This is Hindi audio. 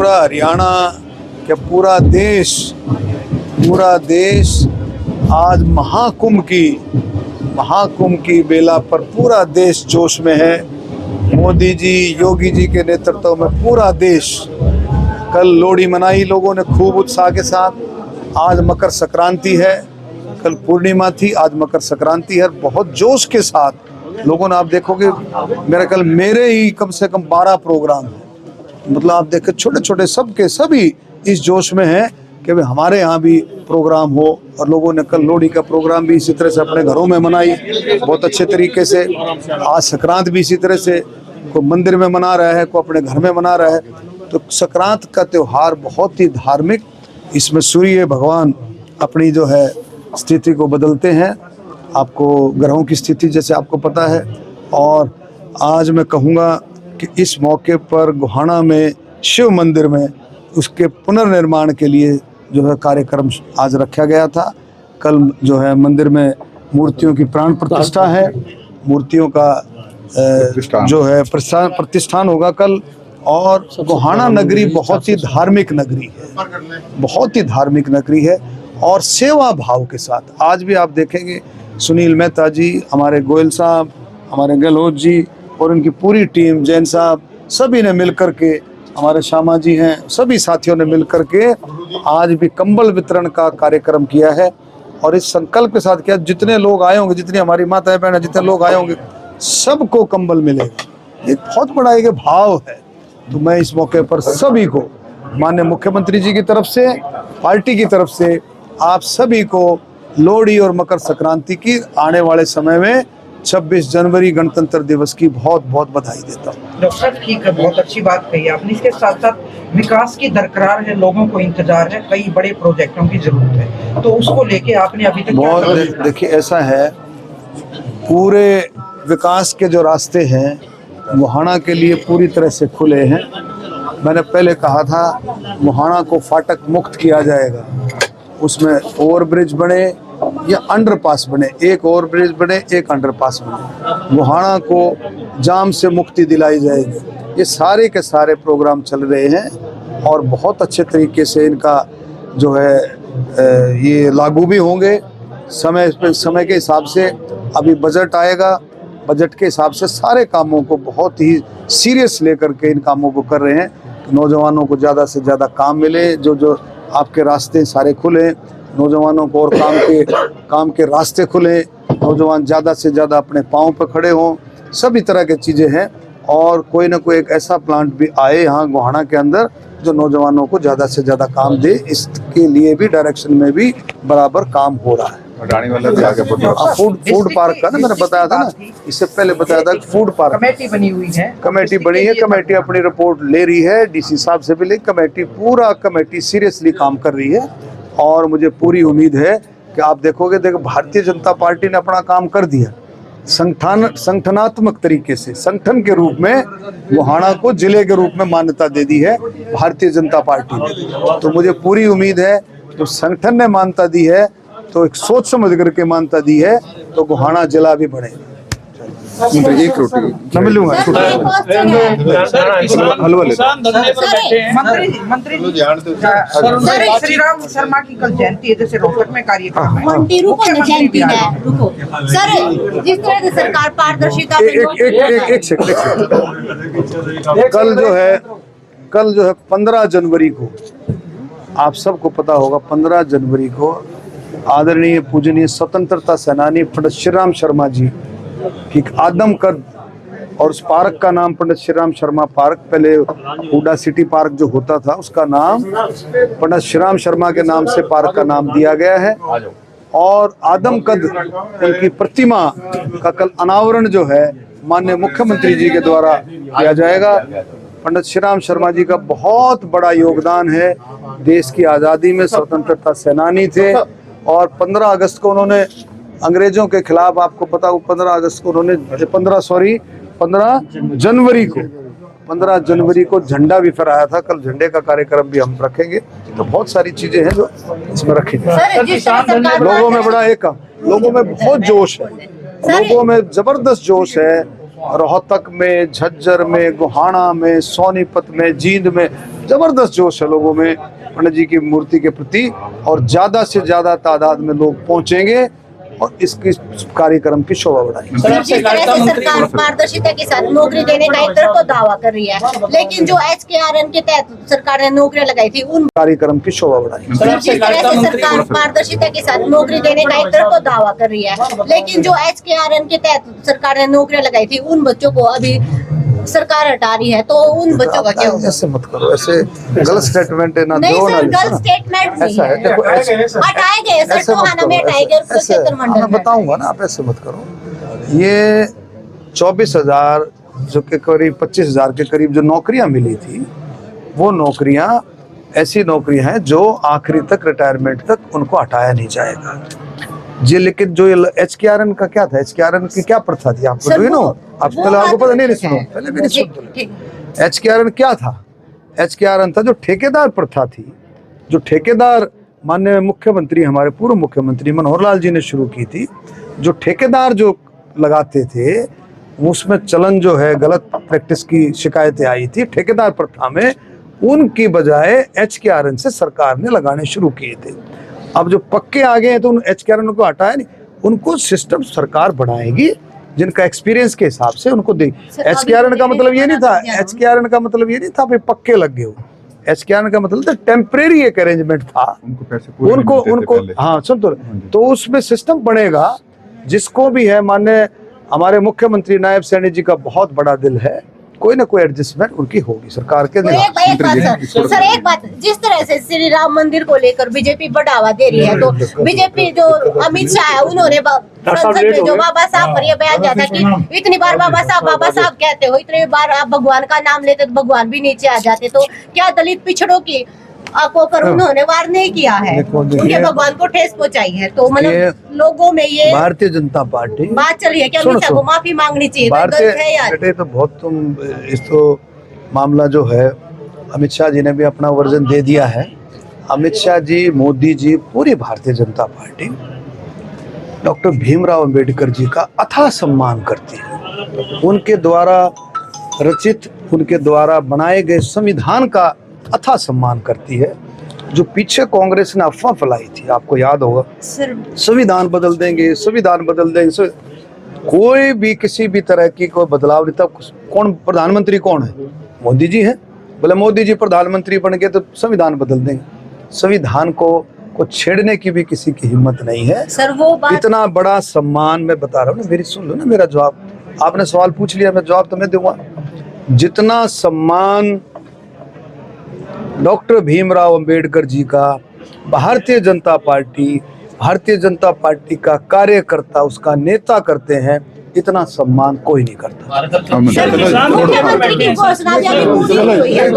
पूरा हरियाणा क्या पूरा देश आज महाकुंभ की बेला पर पूरा देश जोश में है। मोदी जी, योगी जी के नेतृत्व में पूरा देश। कल लोहड़ी मनाई लोगों ने खूब उत्साह के साथ। आज मकर संक्रांति है, कल पूर्णिमा थी, आज मकर संक्रांति है। बहुत जोश के साथ लोगों ने, आप देखोगे मेरे ही कम से कम 12 प्रोग्राम है। मतलब आप देखें छोटे छोटे सभी इस जोश में हैं कि हमारे यहाँ भी प्रोग्राम हो। और लोगों ने कल लोहड़ी का प्रोग्राम भी इसी तरह से अपने घरों में मनाई बहुत अच्छे तरीके से। आज संक्रांत भी इसी तरह से, कोई मंदिर में मना रहा है, कोई अपने घर में मना रहा है। तो संक्रांत का त्यौहार बहुत ही धार्मिक, इसमें सूर्य भगवान अपनी जो है स्थिति को बदलते हैं। आपको ग्रहों की स्थिति जैसे आपको पता है। और आज मैं कहूँगा कि इस मौके पर गोहाना में शिव मंदिर में उसके पुनर्निर्माण के लिए जो है कार्यक्रम आज रखा गया था। कल जो है मंदिर में मूर्तियों की प्राण प्रतिष्ठा है, मूर्तियों का जो है प्रतिष्ठान होगा कल। और गोहाना नगरी बहुत ही धार्मिक नगरी है, बहुत ही धार्मिक नगरी है। और सेवा भाव के साथ आज भी आप देखेंगे सुनील मेहता जी, हमारे गोयल साहब, हमारे गहलोत जी और उनकी पूरी टीम, जैन साहब, सभी ने मिलकर के, हमारे श्यामा जी हैं, सभी साथियों ने मिलकर के आज भी कंबल वितरण का कार्यक्रम किया है। और इस संकल्प के साथ किया, जितने लोग आए होंगे, जितनी हमारी माताएं बहनें, जितने लोग आए होंगे, सबको कंबल मिलेगा। एक बहुत बड़ा एक भाव है। तो मैं इस मौके पर सभी को, माननीय मुख्यमंत्री जी की तरफ से, पार्टी की तरफ से, आप सभी को लोहड़ी और मकर संक्रांति की आने वाले समय में 26 जनवरी गणतंत्र दिवस की बहुत बहुत बधाई देता हूँ। डॉक्टर साहब, ठीक है, बहुत अच्छी बात कही आपने। इसके साथ साथ विकास की दरकरार है, लोगों को इंतजार है, कई बड़े प्रोजेक्टों की जरूरत है, तो उसको लेके आपने अभी तक बहुत देखिए, ऐसा है, पूरे विकास के जो रास्ते हैं गोहाना के लिए पूरी तरह से खुले हैं। मैंने पहले कहा था गोहाना को फाटक मुक्त किया जाएगा, उसमें ओवरब्रिज बने या अंडरपास बने, एक ओवरब्रिज बने, एक अंडरपास बने, गोहाना को जाम से मुक्ति दिलाई जाएगी। ये सारे के सारे प्रोग्राम चल रहे हैं और बहुत अच्छे तरीके से इनका जो है ये लागू भी होंगे। समय के हिसाब से अभी बजट आएगा, बजट के हिसाब से सारे कामों को बहुत ही सीरियस लेकर के इन कामों को कर रहे हैं कि नौजवानों को ज़्यादा से ज़्यादा काम मिले। जो आपके रास्ते सारे खुले, नौजवानों को और काम के रास्ते खुले, नौजवान ज़्यादा से ज़्यादा अपने पाँव पर खड़े हों, सभी तरह की चीज़ें हैं। और कोई ना कोई एक ऐसा प्लांट भी आए यहाँ गोहाना के अंदर जो नौजवानों को ज़्यादा से ज़्यादा काम दे, इसके लिए भी डायरेक्शन में भी बराबर काम हो रहा है। फूड पार्क का ना मैंने बताया था ना, इससे पहले बताया था फूड पार्क कमेटी बनी हुई है, कमेटी अपनी रिपोर्ट ले रही है, डीसी साहब से भी ले, कमेटी सीरियसली काम कर रही है। और मुझे पूरी उम्मीद है कि आप देखोगे, भारतीय जनता पार्टी ने अपना काम कर दिया, संगठनात्मक तरीके से संगठन के रूप में गोहाना को जिले के रूप में मान्यता दे दी है भारतीय जनता पार्टी ने। तो मुझे पूरी उम्मीद है, तो संगठन ने मान्यता दी है, तो एक सोच समझ करके मान्यता दी है, तो गोहाना जिला भी बढ़ेगा। एक रोटी मैं मिलूंगा, हलवा मंत्री श्री राम शर्मा की कल जयंती है, जैसे रोहतक में कार्यक्रम है, जयंती है। रुको सर, जिस तरह से सरकार पारदर्शिता एक सेकंड, कल जो है 15 जनवरी को, आप सबको पता होगा, 15 जनवरी को आदरणीय पूजनीय स्वतंत्रता सेनानी पंडित श्री राम शर्मा जी की आदमकद, और उस पार्क का नाम पंडित श्री राम शर्मा पार्क, पहले हुडा सिटी पार्क जो होता था उसका नाम पंडित श्री राम शर्मा के नाम से पार्क का नाम दिया गया है। और आदमकद उनकी प्रतिमा का कल अनावरण जो है माननीय मुख्यमंत्री जी के द्वारा किया जाएगा। पंडित श्री राम शर्मा जी का बहुत बड़ा योगदान है, देश की आज़ादी में स्वतंत्रता सेनानी थे। और 15 अगस्त को उन्होंने अंग्रेजों के खिलाफ, आपको पता हो, 15 जनवरी को झंडा भी फहराया था। कल झंडे का कार्यक्रम भी हम रखेंगे। तो बहुत सारी चीजें हैं जो इसमें रखी जाए। लोगों में बड़ा एक, लोगों में बहुत जोश है, लोगों में जबरदस्त जोश है। रोहतक में, झज्जर में, गोहाना में, सोनीपत में, जींद में जबरदस्त जोश है लोगों में पंडित जी की मूर्ति के प्रति, और ज्यादा से ज्यादा तादाद में लोग पहुंचेंगे और इसकी कार्यक्रम की शोभा बढ़ाएंगे। सर, जिस तरह से सरकार पारदर्शिता के साथ नौकरी देने का एक तरफ तो दावा कर रही है, लेकिन जो HKRN के तहत सरकार ने नौकरियां लगाई थी उन कार्यक्रम की शोभा बढ़ाएंगे। सर, जिस तरह से सरकार पारदर्शिता के साथ नौकरी देने का एक तरफ तो दावा कर रही है, लेकिन जो HKRN के तहत सरकार ने नौकरियां लगाई थी उन बच्चों को अभी सरकार हटा रही है, तो उन बच्चों का क्या होगा? ऐसे मत करो, ऐसे गलत स्टेटमेंट है ना। नहीं दो ना सर, लिखो गलत ना। स्टेटमेंट नहीं ऐसा है, है। देखो हटाए गए सर, ऐसे मत टोहाना में करो, हटाए गए, उसको ऐसे क्षेत्र मंडल मैं में। बताऊंगा ना, आप ऐसे मत करो। ये 24,000 जो के करीब 25,000 के करीब जो नौकरियां मिली थी, वो नौकरियां ऐसी नौकरियां हैं जो आखिरी तक, रिटायरमेंट तक उनको हटाया नहीं जाएगा जी। लेकिन जो HKRN का क्या था, HKRN की क्या प्रथा थी, आपको सर, do you know? वो आपको पहले आपको पता नहीं, सुनो है। पहले मेरी सुन तो ठीक। HKRN क्या था? HKRN था जो ठेकेदार प्रथा थी, जो ठेकेदार माननीय मुख्यमंत्री, हमारे पूर्व मुख्यमंत्री मनोहर लाल जी ने शुरू की थी। जो ठेकेदार जो लगाते थे, उसमें चलन जो है, गलत प्रैक्टिस की शिकायतें आई थी ठेकेदार प्रथा में, उनकी बजाय HKRN से सरकार ने लगाने शुरू किए थे। अब जो पक्के आ गए हैं तो उन HKRN को हटाया नहीं, उनको सिस्टम सरकार बढ़ाएगी जिनका एक्सपीरियंस के हिसाब से उनको दे। HKRN का मतलब ये नहीं था, HKRN का मतलब ये नहीं था भाई पक्के लग गए हो। HKRN का मतलब था टेम्परेरी एक अरेंजमेंट था, उनको पैसे पूरे नहीं मिलते थे उनको पहले। हाँ सुन तो उसमें सिस्टम बनेगा। जिसको भी है, माननीय हमारे मुख्यमंत्री नायब सैनी जी का बहुत बड़ा दिल है, कोई ना कोई एडजस्टमेंट उनकी होगी सरकार के तो निगाह। एक बात सर, एक बात, जिस तरह से श्री राम मंदिर को लेकर बीजेपी बढ़ावा दे रही है, तो बीजेपी जो अमित शाह है, उन्होंने संसद में जो बाबा साहब पर यह बयान दिया था कि इतनी बार बाबा साहब कहते हो, इतनी बार आप भगवान का नाम लेते तो भगवान भी नीचे आ जाते, तो क्या दलित पिछड़ों की आपको कर उन्होंने वार नहीं किया है, देखो, उनके भगवान को ठेस पहुंचाई है, तो ये मतलब लोगों में ये भारतीय जनता पार्टी बात चली है कि सुनो, अमित शाह को माफी मांगनी चाहिए, तो भारतीय गलत है यार। बेटे तो बहुत तुम इस तो मामला जो है, अमित शाह जी ने भी अपना वर्जन दे दिया है। अमित शाह जी, मोदी जी, पूरी भारतीय जनता पार्टी डॉक्टर भीमराव अंबेडकर जी का अथाह सम्मान करती है। उनके द्वारा रचित, उनके द्वारा बनाए गए संविधान का अथाह सम्मान करती है। जो पीछे कांग्रेस ने अफवाह फैलाई थी, आपको याद होगा, सर संविधान बदल देंगे, संविधान बदल देंगे, कोई भी किसी भी तरह की कोई बदलाव नहीं था। कौन प्रधानमंत्री कौन है? मोदी जी हैं। बोले मोदी जी प्रधानमंत्री बन गए तो संविधान बदल देंगे। संविधान को छेड़ने की भी किसी की हिम्मत नहीं है। सर वो बात, इतना बड़ा सम्मान, मैं बता रहा हूँ ना, मेरी सुन लो ना मेरा जवाब। आपने सवाल पूछ लिया, मैं जवाब तो मैं दूंगा। जितना सम्मान डॉक्टर भीमराव अंबेडकर जी का भारतीय जनता पार्टी का कार्यकर्ता, उसका नेता करते हैं, इतना सम्मान कोई नहीं करता। सर मुख्यमंत्री की घोषणा भी अभी पूरी नहीं हुई है।